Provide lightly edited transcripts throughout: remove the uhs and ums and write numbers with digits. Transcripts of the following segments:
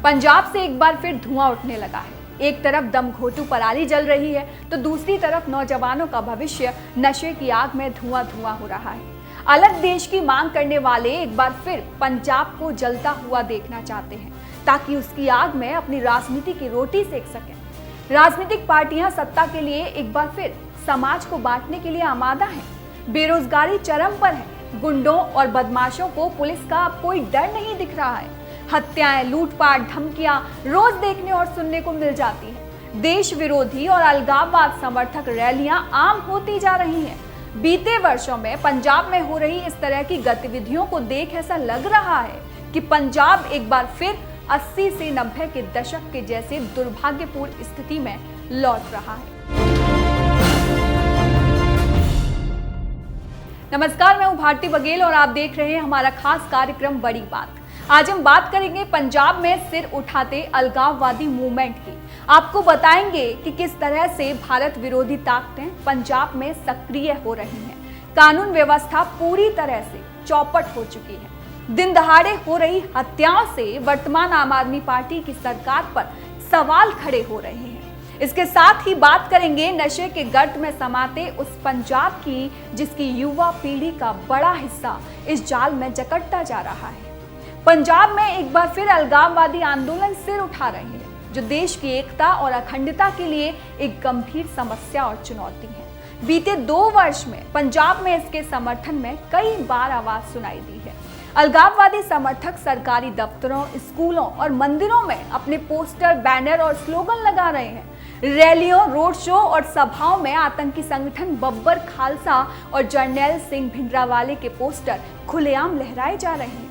पंजाब से एक बार फिर धुआं उठने लगा है। एक तरफ दमघोटू पराली जल रही है तो दूसरी तरफ नौजवानों का भविष्य नशे की आग में धुआं धुआं हो रहा है। अलग देश की मांग करने वाले एक बार फिर पंजाब को जलता हुआ देखना चाहते हैं ताकि उसकी आग में अपनी राजनीति की रोटी सेक सकें। राजनीतिक पार्टियां सत्ता के लिए एक बार फिर समाज को बांटने के लिए आमादा हैं। बेरोजगारी चरम पर है। गुंडों और बदमाशों को पुलिस का अब कोई डर नहीं दिख रहा है। हत्याएं, लूटपाट, धमकियां रोज देखने और सुनने को मिल जाती हैं। देश विरोधी और अलगाववाद समर्थक रैलियां आम होती जा रही हैं। बीते वर्षों में पंजाब में हो रही इस तरह की गतिविधियों को देख ऐसा लग रहा है कि पंजाब एक बार फिर 80 से 90 के दशक के जैसे दुर्भाग्यपूर्ण स्थिति में लौट रहा है। नमस्कार, मैं हूं भारती बघेल और आप देख रहे हैं हमारा खास कार्यक्रम बड़ी बात। आज हम बात करेंगे पंजाब में सिर उठाते अलगाववादी मूवमेंट की। आपको बताएंगे कि किस तरह से भारत विरोधी ताकतें पंजाब में सक्रिय हो रही हैं। कानून व्यवस्था पूरी तरह से चौपट हो चुकी है। दिन दहाड़े हो रही हत्याओं से वर्तमान आम आदमी पार्टी की सरकार पर सवाल खड़े हो रहे हैं। इसके साथ ही बात करेंगे नशे के गर्त में समाते उस पंजाब की जिसकी युवा पीढ़ी का बड़ा हिस्सा इस जाल में जकड़ता जा रहा है। पंजाब में एक बार फिर अलगाववादी आंदोलन सिर उठा रहे हैं जो देश की एकता और अखंडता के लिए एक गंभीर समस्या और चुनौती है। बीते 2 वर्ष में पंजाब में इसके समर्थन में कई बार आवाज सुनाई दी है। अलगाववादी समर्थक सरकारी दफ्तरों, स्कूलों और मंदिरों में अपने पोस्टर, बैनर और स्लोगन लगा रहे हैं। रैलियों, रोड शो और सभाओं में आतंकी संगठन बब्बर खालसा और जर्नैल सिंह भिंडरावाले के पोस्टर खुलेआम लहराए जा रहे हैं।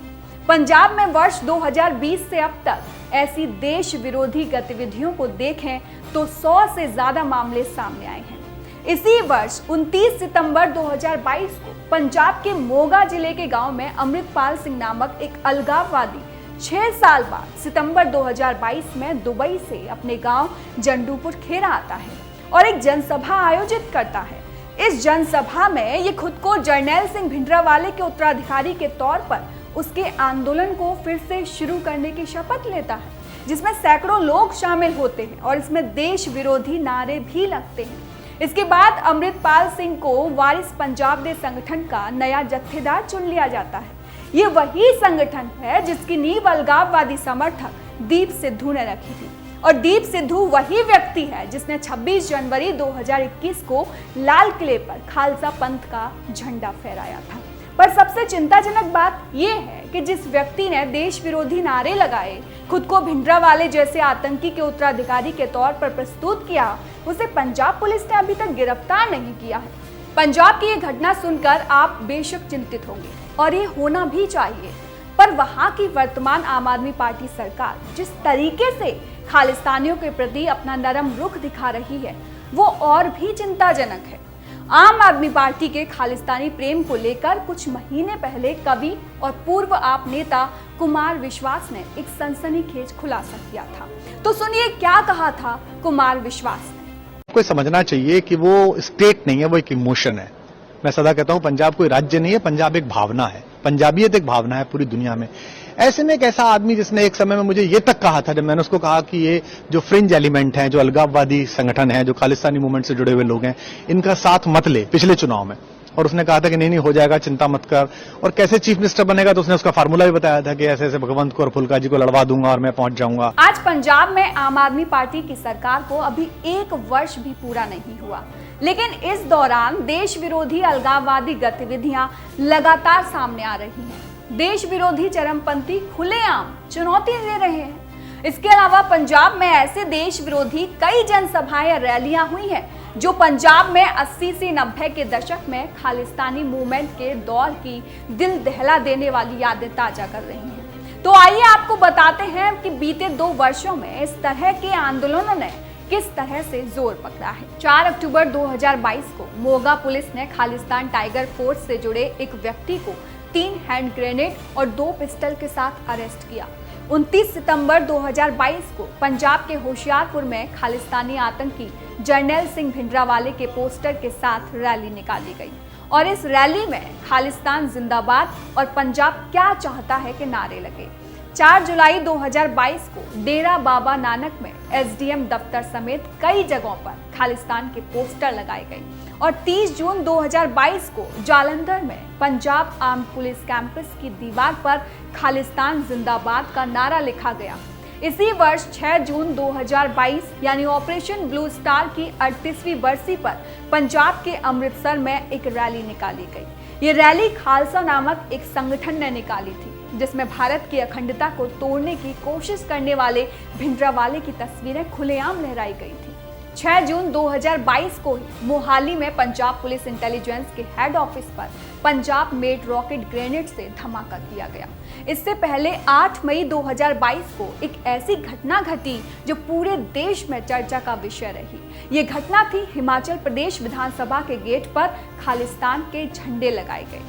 पंजाब में वर्ष 2020 से अब तक ऐसी देश विरोधी गतिविधियों को देखें तो 100 से ज्यादा मामले सामने आए हैं। इसी वर्ष 29 सितंबर 2022 को पंजाब के मोगा जिले के गांव में अमृतपाल सिंह नामक एक अलगाववादी 6 साल बाद सितंबर 2022 में दुबई से अपने गांव जंडूपुर खेरा आता है और एक जनसभा आयोजित करता है। इस जनसभा में ये खुद को जर्नैल सिंह भिंडरावाले के उत्तराधिकारी के तौर पर उसके आंदोलन को फिर से शुरू करने की शपथ लेता है, जिसमें सैकड़ों लोग शामिल होते हैं और इसमें देश विरोधी नारे भी लगते हैं। इसके बाद अमृतपाल सिंह को वारिस पंजाब दे संगठन का नया जत्थेदार चुन लिया जाता है। ये वही संगठन है जिसकी नींव अलगाववादी समर्थक दीप सिद्धू ने रखी थी और दीप सिद्धू वही व्यक्ति है जिसने 26 जनवरी 2021 को लाल किले पर खालसा पंथ का झंडा फहराया था। पर सबसे चिंताजनक बात यह है कि जिस व्यक्ति ने देश विरोधी नारे लगाए, खुद को भिंडरावाले जैसे आतंकी के उत्तराधिकारी के तौर पर प्रस्तुत किया, उसे पंजाब पुलिस ने अभी तक गिरफ्तार नहीं किया है। पंजाब की ये घटना सुनकर आप बेशक चिंतित होंगे और ये होना भी चाहिए, पर वहां की वर्तमान आम आदमी पार्टी सरकार जिस तरीके से खालिस्तानियों के प्रति अपना नरम रुख दिखा रही है वो और भी चिंताजनक है। आम आदमी पार्टी के खालिस्तानी प्रेम को लेकर कुछ महीने पहले कवि और पूर्व आप नेता कुमार विश्वास ने एक सनसनीखेज खुलासा किया था। तो सुनिए क्या कहा था कुमार विश्वास ने। कोई समझना चाहिए कि वो स्टेट नहीं है, वो एक इमोशन है। मैं सदा कहता हूं पंजाब कोई राज्य नहीं है, पंजाब एक भावना है। पंजाबियत एक भावना है पूरी दुनिया में। ऐसे में एक ऐसा आदमी जिसने एक समय में मुझे ये तक कहा था, जब मैंने उसको कहा कि ये जो फ्रिंज एलिमेंट हैं, जो अलगाववादी संगठन है, जो खालिस्तानी मूवमेंट से जुड़े हुए लोग हैं, इनका साथ मत ले पिछले चुनाव में, और उसने कहा था कि नहीं हो जाएगा, चिंता मत कर। और कैसे चीफ मिनिस्टर बनेगा तो उसने उसका फार्मूला भी बताया था कि ऐसे ऐसे भगवंत को और फुल्का जी को लड़वा दूंगा और मैं पहुंच जाऊंगा। आज पंजाब में आम आदमी पार्टी की सरकार को अभी 1 वर्ष भी पूरा नहीं हुआ, लेकिन इस दौरान देश विरोधी अलगाववादी गतिविधियां लगातार सामने आ रही हैं। देश विरोधी चरमपंथी खुलेआम चुनौती दे रहे हैं। इसके अलावा पंजाब में ऐसे देश विरोधी कई जनसभाएं और रैलियां हुई हैं जो पंजाब में 80 से 90 के दशक में खालिस्तानी मूवमेंट के दौर की दिल दहला देने वाली यादें ताजा कर रही हैं। तो आइए आपको बताते हैं कि बीते 2 वर्षों में इस तरह के आंदोलनों ने किस तरह से जोर पकड़ा है। 4 अक्टूबर 2022 को मोगा पुलिस ने खालिस्तान टाइगर फोर्स से जुड़े एक व्यक्ति को 3 हैंड ग्रेनेड और 2 पिस्टल के साथ अरेस्ट किया। 29 सितंबर 2022 को पंजाब के होशियारपुर में खालिस्तानी आतंकी जर्नैल सिंह भिंडरावाले के पोस्टर के साथ रैली निकाली गई और इस रैली में खालिस्तान जिंदाबाद और पंजाब क्या चाहता है के नारे लगे। 4 जुलाई 2022 को डेरा बाबा नानक में एसडीएम दफ्तर समेत कई जगहों पर खालिस्तान के पोस्टर लगाए गए और 30 जून 2022 को जालंधर में पंजाब आर्म्ड पुलिस कैंपस की दीवार पर खालिस्तान जिंदाबाद का नारा लिखा गया। इसी वर्ष 6 जून 2022 यानी ऑपरेशन ब्लू स्टार की 38वीं बरसी पर पंजाब के अमृतसर में एक रैली निकाली गई। ये रैली खालसा नामक एक संगठन ने निकाली थी, जिसमें भारत की अखंडता को तोड़ने की कोशिश करने वाले भिंडरावाले की तस्वीरें खुलेआम लहराई गई थी। 6 जून 2022 को ही मोहाली में पंजाब पुलिस इंटेलिजेंस के हेड ऑफिस पर पंजाब मेड रॉकेट ग्रेनेड से धमाका किया गया। इससे पहले 8 मई 2022 को एक ऐसी घटना घटी जो पूरे देश में चर्चा का विषय रही। ये घटना थी हिमाचल प्रदेश विधानसभा के गेट पर खालिस्तान के झंडे लगाए गए।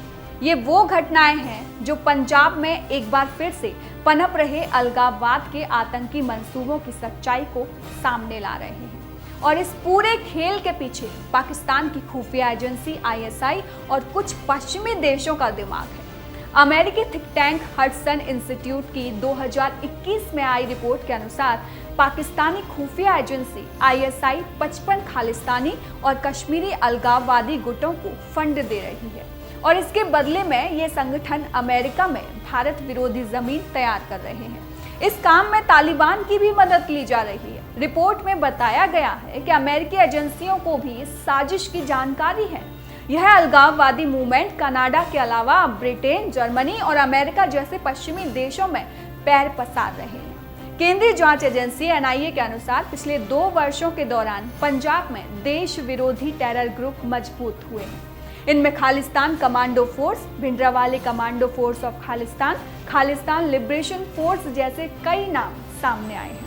ये वो घटनाएं हैं जो पंजाब में एक बार फिर से पनप रहे अलगाववाद के आतंकी मंसूबों की सच्चाई को सामने ला रहे हैं। और इस पूरे खेल के पीछे पाकिस्तान की खुफिया एजेंसी आईएसआई और कुछ पश्चिमी देशों का दिमाग है। अमेरिकी थिंक टैंक हडसन इंस्टीट्यूट की 2021 में आई रिपोर्ट के अनुसार पाकिस्तानी खुफिया एजेंसी आईएसआई 55 खालिस्तानी और कश्मीरी अलगाववादी गुटों को फंड दे रही है और इसके बदले में ये संगठन अमेरिका में भारत विरोधी जमीन तैयार कर रहे हैं। इस काम में तालिबान की भी मदद ली जा रही है। रिपोर्ट में बताया गया है कि अमेरिकी एजेंसियों को भी इस साजिश की जानकारी है। यह अलगाववादी मूवमेंट कनाडा के अलावा ब्रिटेन, जर्मनी और अमेरिका जैसे पश्चिमी देशों में पैर पसार रहे हैं। केंद्रीय जांच एजेंसी एनआईए के अनुसार पिछले 2 वर्षों के दौरान पंजाब में देश विरोधी टेरर ग्रुप मजबूत हुए हैं। इनमें Khalistan commando force, Bhindranwale commando force of Khalistan, Khalistan liberation force जैसे कई नाम सामने आए हैं।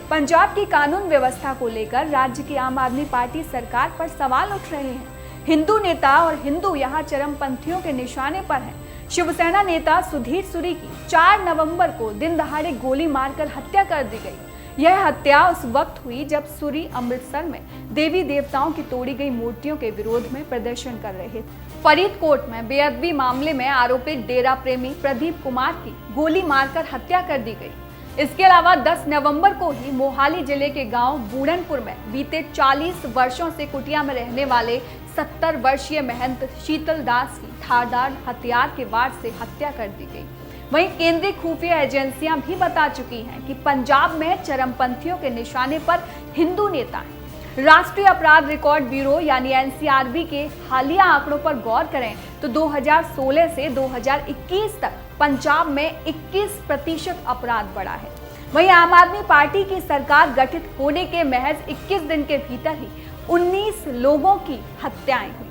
पंजाब की कानून व्यवस्था को लेकर राज्य की आम आदमी पार्टी सरकार पर सवाल उठ रहे हैं। हिंदू नेता और हिंदू यहां चरमपंथियों के निशाने पर हैं। शिवसेना नेता सुधीर सूरी की 4 नवंबर को दिन दहाड़े गोली मारकर हत्या कर दी गई। यह हत्या उस वक्त हुई जब सूरी अमृतसर में देवी देवताओं की तोड़ी गई मूर्तियों के विरोध में प्रदर्शन कर रहे थे। फरीदकोट में बेअदबी मामले में आरोपित डेरा प्रेमी प्रदीप कुमार की गोली मारकर हत्या कर दी गई। इसके अलावा 10 नवंबर को ही मोहाली जिले के गांव बूढ़नपुर में बीते 40 वर्षों से कुटिया में रहने वाले 70 वर्षीय महंत शीतल दास की धारदार हथियार के वार से हत्या कर दी गई। वहीं केंद्रीय खुफिया एजेंसियां भी बता चुकी हैं कि पंजाब में चरमपंथियों के निशाने पर हिंदू नेता हैं। राष्ट्रीय अपराध रिकॉर्ड ब्यूरो यानी एनसीआरबी के हालिया आंकड़ों पर गौर करें तो 2016 से 2021 तक पंजाब में 21% अपराध बढ़ा है। वहीं आम आदमी पार्टी की सरकार गठित होने के महज 21 दिन के भीतर ही 19 लोगों की हत्याएं हुई।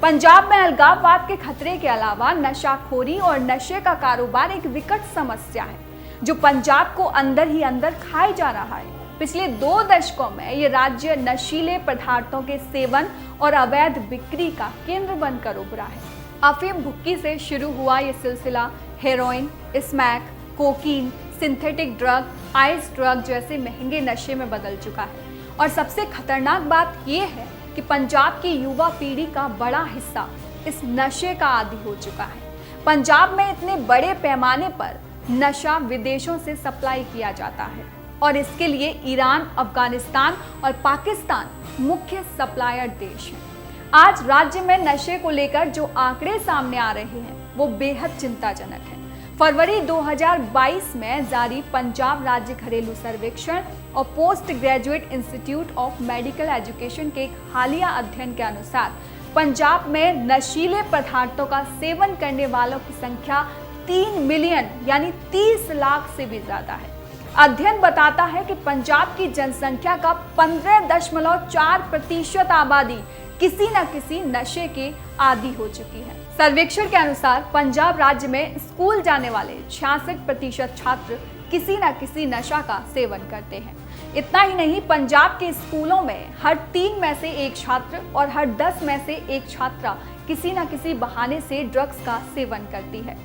पंजाब में अलगाववाद के खतरे के अलावा नशाखोरी और नशे का कारोबार एक विकट समस्या है जो पंजाब को अंदर ही अंदर खाए जा रहा है। पिछले 2 दशकों में ये राज्य नशीले पदार्थों के सेवन और अवैध बिक्री का केंद्र बनकर उभरा है। अफीम भुक्की से शुरू हुआ ये सिलसिला heroin, smack, cocaine, synthetic drug, ice drug जैसे महंगे नशे में बदल चुका है। और सबसे खतरनाक बात यह है कि पंजाब की युवा पीढ़ी का बड़ा हिस्सा इस नशे का आदी हो चुका है। पंजाब में इतने बड़े पैमाने पर नशा विदेशों से सप्लाई किया जाता है और इसके लिए ईरान, अफगानिस्तान और पाकिस्तान मुख्य सप्लायर देश हैं। आज राज्य में नशे को लेकर जो आंकड़े सामने आ रहे हैं वो बेहद चिंताजनक है। फरवरी 2022 में जारी पंजाब राज्य घरेलू सर्वेक्षण और post graduate institute of medical education के एक हालिया अध्ययन के अनुसार पंजाब में नशीले पदार्थों का सेवन करने वालों की संख्या 3 मिलियन यानी 30 लाख से भी ज्यादा है। अध्ययन बताता है कि पंजाब की जनसंख्या का 15.4% आबादी किसी न किसी नशे के आदी हो चुकी है। सर्वेक्षण के अनुसार पंजाब राज्य में स्कूल जाने वाले 66% छात्र किसी न किसी नशा का सेवन करते हैं। इतना ही नहीं, पंजाब के स्कूलों में हर 3 में से 1 छात्र और हर 10 में से 1 छात्रा किसी न किसी बहाने से ड्रग्स का सेवन करती है।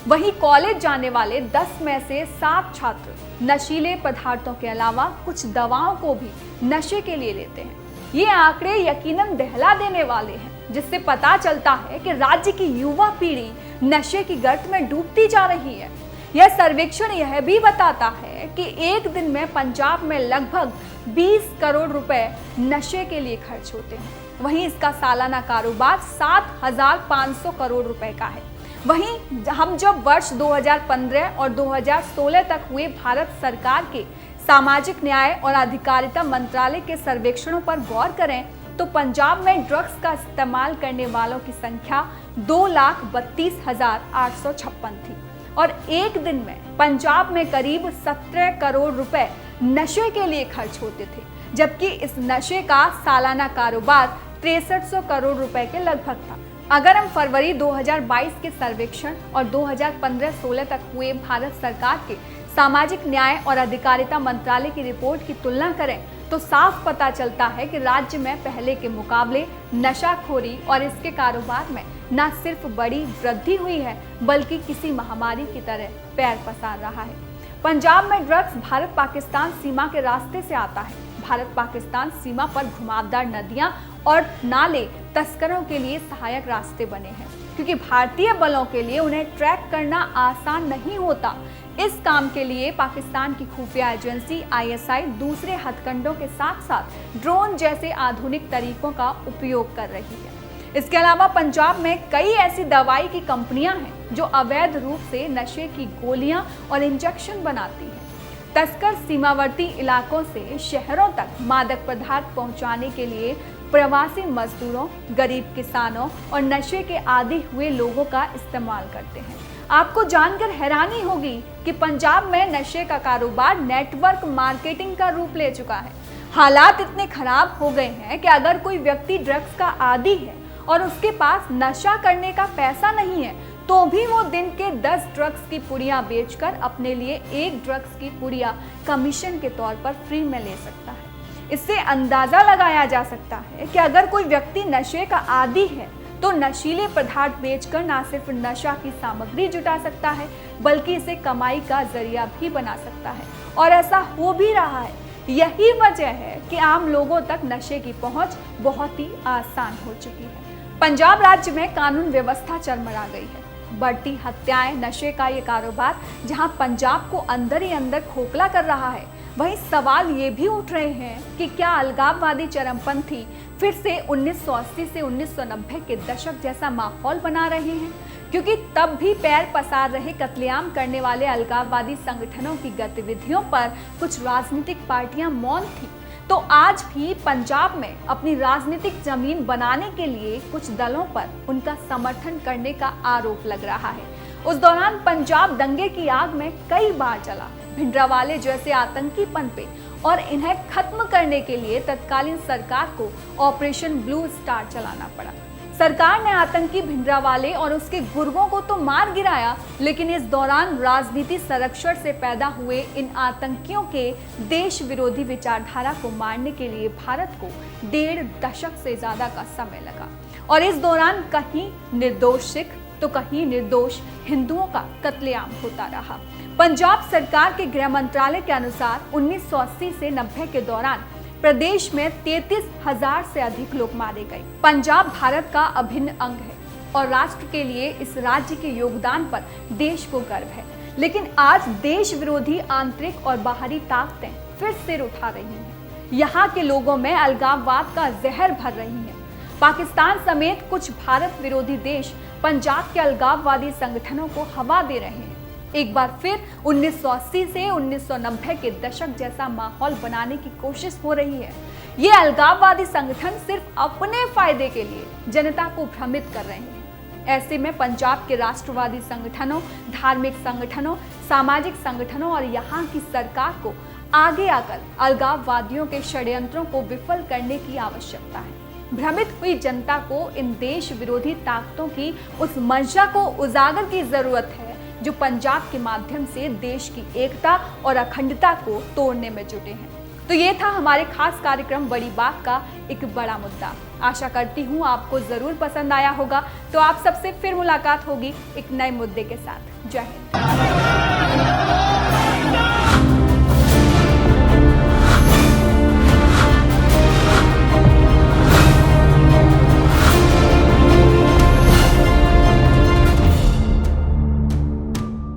वहीं कॉलेज जाने वाले 10 में से 7 छात्र नशीले पदार्थों के अलावा कुछ दवाओं को भी नशे के लिए लेते हैं। ये आंकड़े यकीनन दहला देने वाले हैं। जिससे पता चलता है कि राज्य की युवा पीढ़ी नशे की गर्त में डूबती जा रही है। यह सर्वेक्षण यह भी बताता है कि एक दिन में पंजाब में लगभग 20 करोड़ रुपए नशे के लिए खर्च होते हैं। वहीं इसका सालाना कारोबार 7,500 करोड़ रुपए का है। वहीं हम जब वर्ष 2015 और 2016 तक हुए भारत सरकार के सामाजिक न्याय और अधिकारिता मंत्रालय के सर्वेक्षणों पर गौर करें तो पंजाब में ड्रग्स का इस्तेमाल करने वालों की संख्या 2,32,856 थी और एक दिन में पंजाब में करीब 17 करोड़ रुपए नशे के लिए खर्च होते थे, जबकि इस नशे का सालाना कारोबार 6300 करोड़ रुपए के लगभग था। अगर हम फरवरी 2022 के सर्वेक्षण और 2015-16 तक हुए भारत सरकार के सामाजिक न्याय और अधिकारिता मंत्रालय की रिपोर्ट की तुलना करें तो साफ पता चलता है कि राज्य में पहले के मुकाबले नशाखोरी और इसके कारोबार में न सिर्फ बड़ी वृद्धि हुई है बल्कि किसी महामारी की तरह पैर पसार रहा है। पंजाब में ड्रग्स भारत पाकिस्तान सीमा के रास्ते से आता है। भारत पाकिस्तान सीमा पर घुमावदार नदियां और नाले तस्करों के लिए सहायक रास्ते बने हैं, क्योंकि भारतीय बलों के लिए उन्हें ट्रैक करना आसान नहीं होता। इस काम के लिए पाकिस्तान की खुफिया एजेंसी ISI दूसरे हथकंडों के साथ साथ ड्रोन जैसे आधुनिक तरीकों का उपयोग कर रही है। इसके अलावा पंजाब में कई ऐसी दवाई की कंपनियां हैं जो अवैध रूप से नशे की गोलियां और इंजेक्शन बनाती हैं। तस्कर सीमावर्ती इलाकों से शहरों तक मादक पदार्थ पहुंचाने के लिए प्रवासी मजदूरों, गरीब किसानों और नशे के आदी हुए लोगों का इस्तेमाल करते हैं। आपको जानकर हैरानी होगी कि पंजाब में नशे का कारोबार नेटवर्क मार्केटिंग का रूप ले चुका है। हालात इतने खराब हो गए हैं कि अगर कोई व्यक्ति ड्रग्स का आदी है और उसके पास नशा करने का पैसा नहीं है तो भी वो दिन के 10 ड्रग्स की पुड़िया बेचकर अपने लिए एक ड्रग्स की पुड़िया कमीशन के तौर पर फ्री में ले सकता है। इससे अंदाजा लगाया जा सकता है कि अगर कोई व्यक्ति नशे का आदी है तो नशीले पदार्थ बेचकर न सिर्फ नशा की सामग्री जुटा सकता है बल्कि इसे कमाई का जरिया भी बना सकता है, और ऐसा हो भी रहा है। यही वजह है कि आम लोगों तक नशे की पहुंच बहुत ही आसान हो चुकी है। पंजाब राज्य में कानून व्यवस्था चरमरा गई है। बढ़ती हत्याएं, नशे का ये कारोबार जहां पंजाब को अंदर ही अंदर खोखला कर रहा है, वहीं सवाल ये भी उठ रहे हैं कि क्या अलगाववादी चरमपंथी फिर से 1980 से 1990 के दशक जैसा माहौल बना रहे हैं, क्योंकि तब भी पैर पसार रहे कत्लेआम करने वाले अलगाववादी संगठनों की गतिविधियों पर कुछ राजनीतिक पार्टियां मौन थी, तो आज भी पंजाब में अपनी राजनीतिक जमीन बनाने के लिए कुछ दलों पर उनका समर्थन करने का आरोप लग रहा है। उस दौरान पंजाब दंगे की आग में कई बार जला, भिंडरावाले जैसे आतंकी पनपे और इन्हें खत्म करने के लिए तत्कालीन सरकार को ऑपरेशन ब्लू स्टार चलाना पड़ा। सरकार ने आतंकी भिंडरावाले और उसके गुर्गों को तो मार गिराया, लेकिन इस दौरान राजनीति संरक्षण से पैदा हुए इन आतंकियों के देश विरोधी विचारधारा को मारने के लिए भारत को 1.5 दशक से ज्यादा का समय लगा, और इस दौरान कहीं निर्दोष सिख तो कहीं निर्दोष हिंदुओं का कत्लेआम होता रहा। पंजाब सरकार के गृह मंत्रालय के अनुसार 1980 से 90 के दौरान प्रदेश में 33,000 से अधिक लोग मारे गए। पंजाब भारत का अभिन्न अंग है और राष्ट्र के लिए इस राज्य के योगदान पर देश को गर्व है, लेकिन आज देश विरोधी आंतरिक और बाहरी ताकतें फिर सिर उठा रही हैं। यहाँ के लोगों में अलगाववाद का जहर भर रही हैं। पाकिस्तान समेत कुछ भारत विरोधी देश पंजाब के अलगाववादी संगठनों को हवा दे रहे हैं। एक बार फिर 1980 से 1990 के दशक जैसा माहौल बनाने की कोशिश हो रही है। ये अलगाववादी संगठन सिर्फ अपने फायदे के लिए जनता को भ्रमित कर रहे हैं। ऐसे में पंजाब के राष्ट्रवादी संगठनों, धार्मिक संगठनों, सामाजिक संगठनों और यहाँ की सरकार को आगे आकर अलगाववादियों के षड्यंत्रों को विफल करने की आवश्यकता है। भ्रमित हुई जनता को इन देश विरोधी ताकतों की उस मंशा को उजागर की जरूरत है जो पंजाब के माध्यम से देश की एकता और अखंडता को तोड़ने में जुटे हैं। तो ये था हमारे खास कार्यक्रम बड़ी बात का एक बड़ा मुद्दा। आशा करती हूँ आपको जरूर पसंद आया होगा। तो आप सबसे फिर मुलाकात होगी एक नए मुद्दे के साथ। जय हिंद।